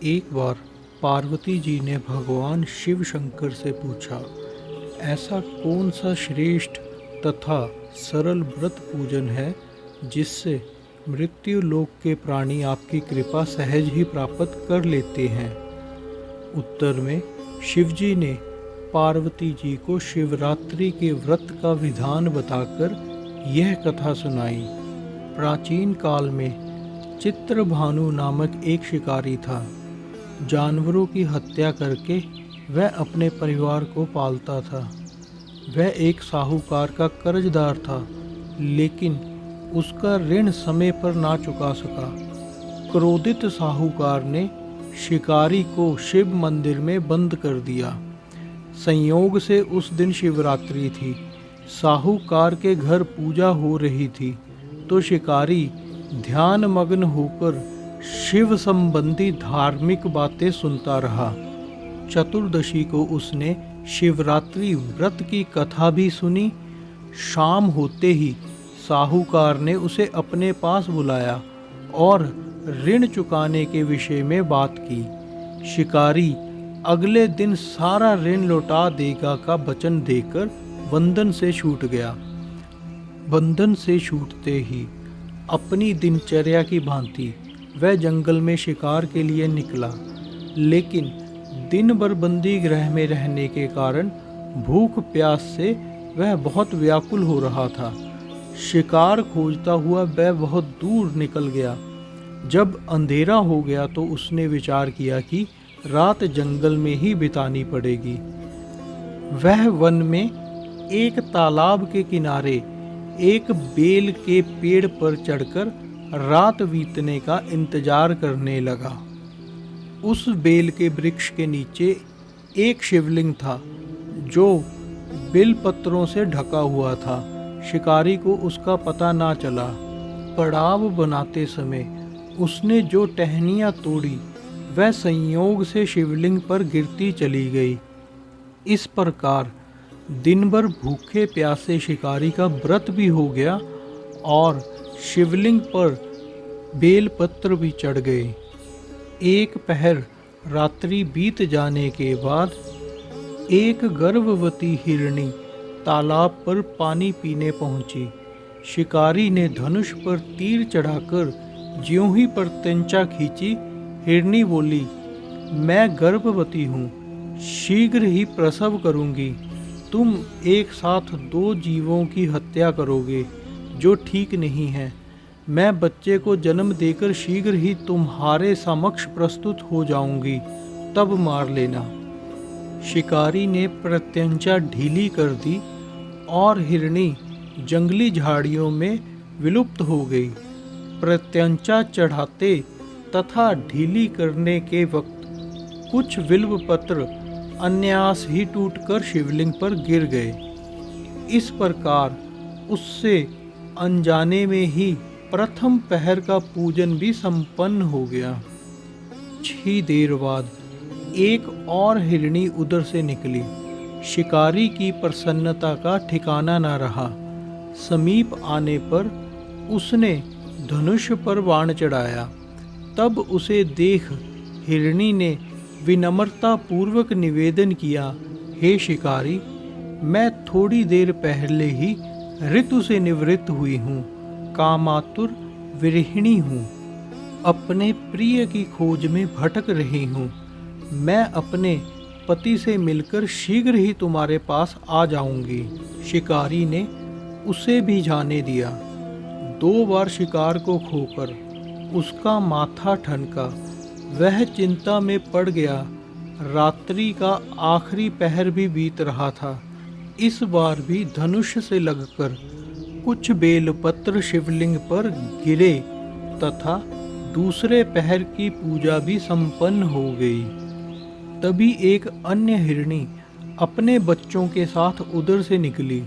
एक बार पार्वती जी ने भगवान शिव शंकर से पूछा, ऐसा कौन सा श्रेष्ठ तथा सरल व्रत पूजन है जिससे मृत्यु लोक के प्राणी आपकी कृपा सहज ही प्राप्त कर लेते हैं। उत्तर में शिवजी ने पार्वती जी को शिवरात्रि के व्रत का विधान बताकर यह कथा सुनाई। प्राचीन काल में चित्रभानु नामक एक शिकारी था। जानवरों की हत्या करके वह अपने परिवार को पालता था। वह एक साहूकार का कर्जदार था, लेकिन उसका ऋण समय पर ना चुका सका। क्रोधित साहूकार ने शिकारी को शिव मंदिर में बंद कर दिया। संयोग से उस दिन शिवरात्रि थी। साहूकार के घर पूजा हो रही थी तो शिकारी ध्यान मग्न होकर शिव संबंधी धार्मिक बातें सुनता रहा। चतुर्दशी को उसने शिवरात्रि व्रत की कथा भी सुनी। शाम होते ही साहूकार ने उसे अपने पास बुलाया और ऋण चुकाने के विषय में बात की। शिकारी अगले दिन सारा ऋण लौटा देगा का वचन देकर बंधन से छूट गया। बंधन से छूटते ही अपनी दिनचर्या की भांति वह जंगल में शिकार के लिए निकला, लेकिन दिन भर बंदी गृह में रहने के कारण भूख प्यास से वह बहुत व्याकुल हो रहा था। शिकार खोजता हुआ वह बहुत दूर निकल गया। जब अंधेरा हो गया तो उसने विचार किया कि रात जंगल में ही बितानी पड़ेगी। वह वन में एक तालाब के किनारे एक बेल के पेड़ पर चढ़कर रात बीतने का इंतजार करने लगा। उस बेल के वृक्ष के नीचे एक शिवलिंग था जो बेल पत्रों से ढका हुआ था। शिकारी को उसका पता ना चला। पड़ाव बनाते समय उसने जो टहनियाँ तोड़ी वह संयोग से शिवलिंग पर गिरती चली गई। इस प्रकार दिन भर भूखे प्यासे शिकारी का व्रत भी हो गया और शिवलिंग पर बेलपत्र भी चढ़ गए। एक पहर रात्रि बीत जाने के बाद एक गर्भवती हिरनी तालाब पर पानी पीने पहुंची। शिकारी ने धनुष पर तीर चढ़ाकर ज्यों ही प्रत्यंचा खींची, हिरनी बोली, मैं गर्भवती हूँ, शीघ्र ही प्रसव करूँगी। तुम एक साथ दो जीवों की हत्या करोगे जो ठीक नहीं है। मैं बच्चे को जन्म देकर शीघ्र ही तुम्हारे समक्ष प्रस्तुत हो जाऊंगी, तब मार लेना। शिकारी ने प्रत्यंचा ढीली कर दी और हिरनी जंगली झाड़ियों में विलुप्त हो गई। प्रत्यंचा चढ़ाते तथा ढीली करने के वक्त कुछ बिल्व पत्र अन्यास ही टूटकर शिवलिंग पर गिर गए। इस प्रकार उससे अनजाने में ही प्रथम पहर का पूजन भी संपन्न हो गया। कुछ देर बाद एक और हिरनी उधर से निकली। शिकारी की प्रसन्नता का ठिकाना न रहा। समीप आने पर उसने धनुष पर बाण चढ़ाया। तब उसे देख हिरनी ने विनम्रता पूर्वक निवेदन किया, हे शिकारी, मैं थोड़ी देर पहले ही ऋतु से निवृत्त हुई हूँ, कामातुर विरहिणी हूँ, अपने प्रिय की खोज में भटक रही हूँ। मैं अपने पति से मिलकर शीघ्र ही तुम्हारे पास आ जाऊंगी। शिकारी ने उसे भी जाने दिया। 2 बार शिकार को खोकर उसका माथा ठनका। वह चिंता में पड़ गया। रात्रि का आखिरी पहर भी बीत रहा था। इस बार भी धनुष से लगकर कुछ बेलपत्र शिवलिंग पर गिरे तथा दूसरे पहर की पूजा भी संपन्न हो गई। तभी एक अन्य हिरनी अपने बच्चों के साथ उधर से निकली।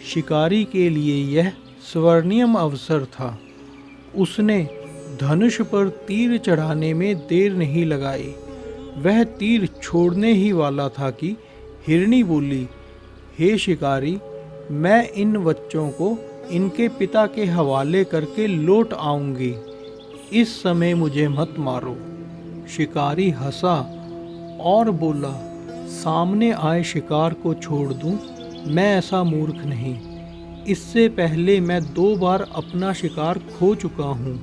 शिकारी के लिए यह स्वर्णिम अवसर था। उसने धनुष पर तीर चढ़ाने में देर नहीं लगाई। वह तीर छोड़ने ही वाला था कि हिरनी बोली, हे शिकारी, मैं इन बच्चों को इनके पिता के हवाले करके लौट आऊंगी। इस समय मुझे मत मारो। शिकारी हंसा और बोला, सामने आए शिकार को छोड़ दूं? मैं ऐसा मूर्ख नहीं। इससे पहले मैं 2 बार अपना शिकार खो चुका हूँ।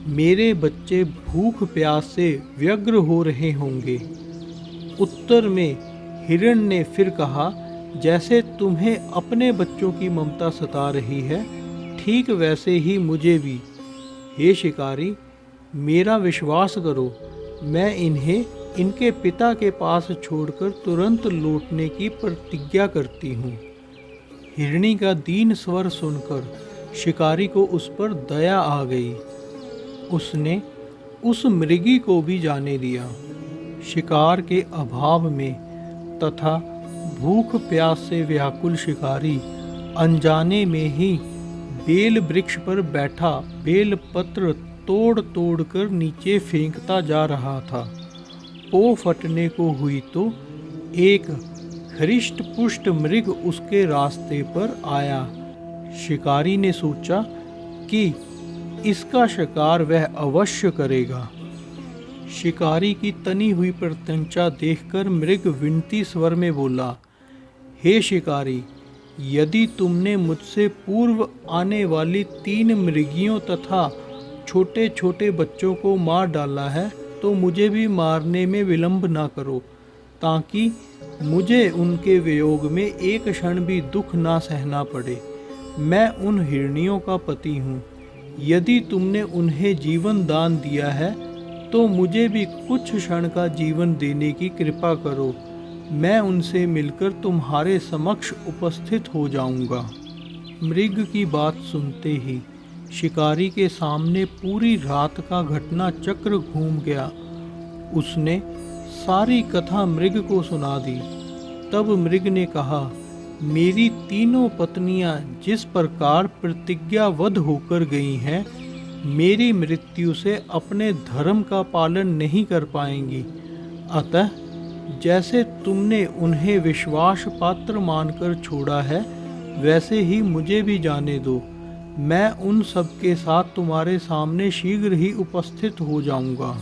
मेरे बच्चे भूख प्यास से व्यग्र हो रहे होंगे। उत्तर में हिरण ने फिर कहा, जैसे तुम्हें अपने बच्चों की ममता सता रही है, ठीक वैसे ही मुझे भी। हे शिकारी, मेरा विश्वास करो, मैं इन्हें इनके पिता के पास छोड़कर तुरंत लौटने की प्रतिज्ञा करती हूँ। हिरणी का दीन स्वर सुनकर शिकारी को उस पर दया आ गई। उसने उस मृगी को भी जाने दिया। शिकार के अभाव में तथा भूख प्यास से व्याकुल शिकारी अनजाने में ही बेल वृक्ष पर बैठा बेल पत्र तोड़ तोड़ कर नीचे फेंकता जा रहा था। पो फटने को हुई तो एक हृष्ट पुष्ट मृग उसके रास्ते पर आया। शिकारी ने सोचा कि इसका शिकार वह अवश्य करेगा। शिकारी की तनी हुई प्रत्यंचा देखकर मृग विनती स्वर में बोला, हे शिकारी, यदि तुमने मुझसे पूर्व आने वाली 3 मृगियों तथा छोटे छोटे बच्चों को मार डाला है तो मुझे भी मारने में विलंब ना करो, ताकि मुझे उनके वियोग में एक क्षण भी दुख ना सहना पड़े। मैं उन हिरनियों का पति हूँ। यदि तुमने उन्हें जीवन दान दिया है तो मुझे भी कुछ क्षण का जीवन देने की कृपा करो। मैं उनसे मिलकर तुम्हारे समक्ष उपस्थित हो जाऊंगा। मृग की बात सुनते ही शिकारी के सामने पूरी रात का घटना चक्र घूम गया। उसने सारी कथा मृग को सुना दी। तब मृग ने कहा, मेरी 3 पत्नियां जिस प्रकार प्रतिज्ञाबद्ध होकर गई हैं, मेरी मृत्यु से अपने धर्म का पालन नहीं कर पाएंगी। अतः जैसे तुमने उन्हें विश्वास पात्र मानकर छोड़ा है, वैसे ही मुझे भी जाने दो। मैं उन सब के साथ तुम्हारे सामने शीघ्र ही उपस्थित हो जाऊंगा।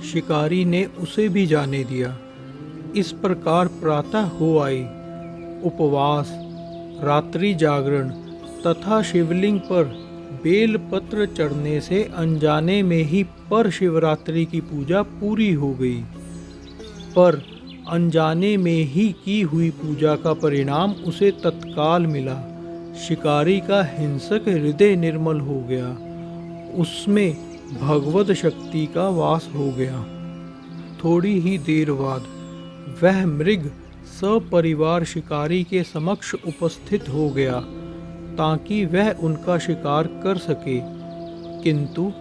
शिकारी ने उसे भी जाने दिया। इस प्रकार प्रातः हो आई। उपवास, रात्रि जागरण तथा शिवलिंग पर बेल पत्र चढ़ने से अनजाने में ही पर शिवरात्रि की पूजा पूरी हो गई। पर अनजाने में ही की हुई पूजा का परिणाम उसे तत्काल मिला। शिकारी का हिंसक हृदय निर्मल हो गया। उसमें भगवत शक्ति का वास हो गया। थोड़ी ही देर बाद वह मृग सपरिवार शिकारी के समक्ष उपस्थित हो गया ताकि वह उनका शिकार कर सके। किंतु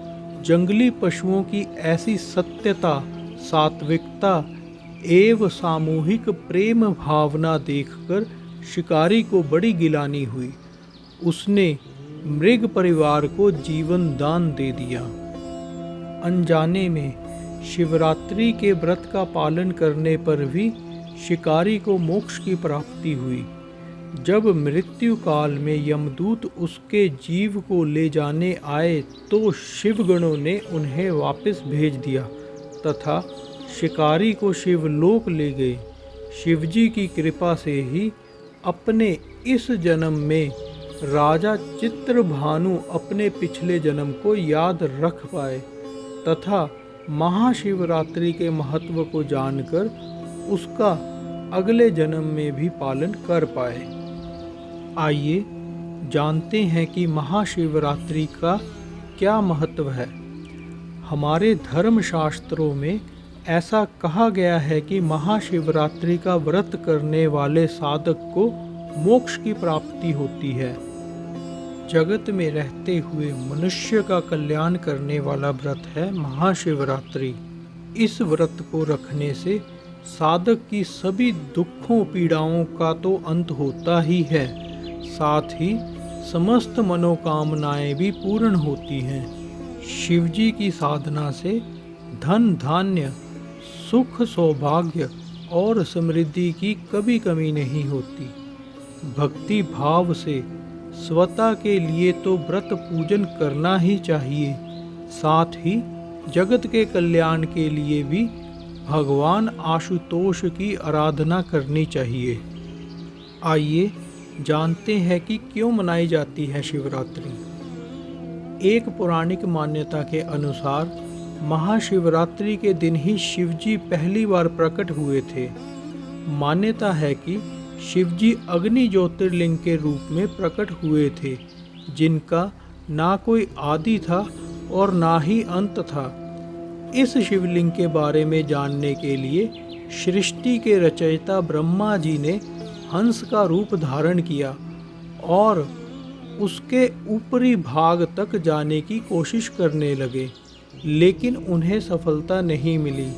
जंगली पशुओं की ऐसी सत्यता, सात्विकता एवं सामूहिक प्रेम भावना देखकर शिकारी को बड़ी गिलानी हुई। उसने मृग परिवार को जीवन दान दे दिया। अनजाने में शिवरात्रि के व्रत का पालन करने पर भी शिकारी को मोक्ष की प्राप्ति हुई। जब मृत्यु काल में यमदूत उसके जीव को ले जाने आए तो शिवगणों ने उन्हें वापस भेज दिया तथा शिकारी को शिवलोक ले गए। शिवजी की कृपा से ही अपने इस जन्म में राजा चित्रभानु अपने पिछले जन्म को याद रख पाए तथा महाशिवरात्रि के महत्व को जानकर उसका अगले जन्म में भी पालन कर पाए। आइए जानते हैं कि महाशिवरात्रि का क्या महत्व है। हमारे धर्मशास्त्रों में ऐसा कहा गया है कि महाशिवरात्रि का व्रत करने वाले साधक को मोक्ष की प्राप्ति होती है। जगत में रहते हुए मनुष्य का कल्याण करने वाला व्रत है महाशिवरात्रि। इस व्रत को रखने से साधक की सभी दुखों पीड़ाओं का तो अंत होता ही है, साथ ही समस्त मनोकामनाएं भी पूर्ण होती हैं। शिवजी की साधना से धन धान्य, सुख सौभाग्य और समृद्धि की कभी कमी नहीं होती। भक्ति भाव से स्वतः के लिए तो व्रत पूजन करना ही चाहिए, साथ ही जगत के कल्याण के लिए भी भगवान आशुतोष की आराधना करनी चाहिए। आइए जानते हैं कि क्यों मनाई जाती है शिवरात्रि। एक पौराणिक मान्यता के अनुसार महाशिवरात्रि के दिन ही शिवजी पहली बार प्रकट हुए थे। मान्यता है कि शिवजी अग्नि ज्योतिर्लिंग के रूप में प्रकट हुए थे, जिनका ना कोई आदि था और ना ही अंत था। इस शिवलिंग के बारे में जानने के लिए सृष्टि के रचयिता ब्रह्मा जी ने हंस का रूप धारण किया और उसके ऊपरी भाग तक जाने की कोशिश करने लगे, लेकिन उन्हें सफलता नहीं मिली।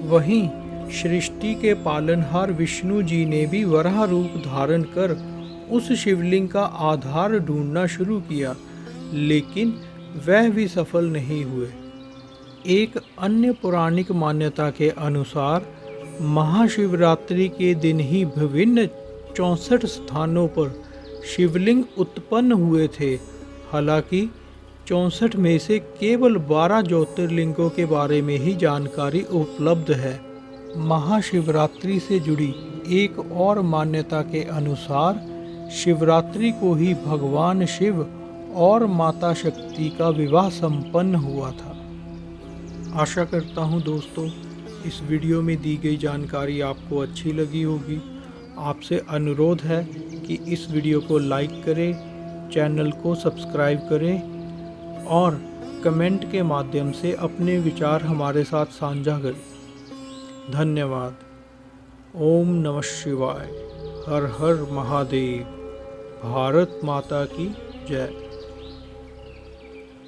वहीं सृष्टि के पालनहार विष्णु जी ने भी वराह रूप धारण कर उस शिवलिंग का आधार ढूंढना शुरू किया, लेकिन वह भी सफल नहीं हुए। एक अन्य पौराणिक मान्यता के अनुसार महाशिवरात्रि के दिन ही विभिन्न 64 स्थानों पर शिवलिंग उत्पन्न हुए थे। हालांकि 64 में से केवल 12 ज्योतिर्लिंगों के बारे में ही जानकारी उपलब्ध है। महाशिवरात्रि से जुड़ी एक और मान्यता के अनुसार शिवरात्रि को ही भगवान शिव और माता शक्ति का विवाह संपन्न हुआ था। आशा करता हूँ दोस्तों, इस वीडियो में दी गई जानकारी आपको अच्छी लगी होगी। आपसे अनुरोध है कि इस वीडियो को लाइक करें, चैनल को सब्सक्राइब करें और कमेंट के माध्यम से अपने विचार हमारे साथ साझा करें। धन्यवाद। ओम नमः शिवाय। हर हर महादेव। भारत माता की जय।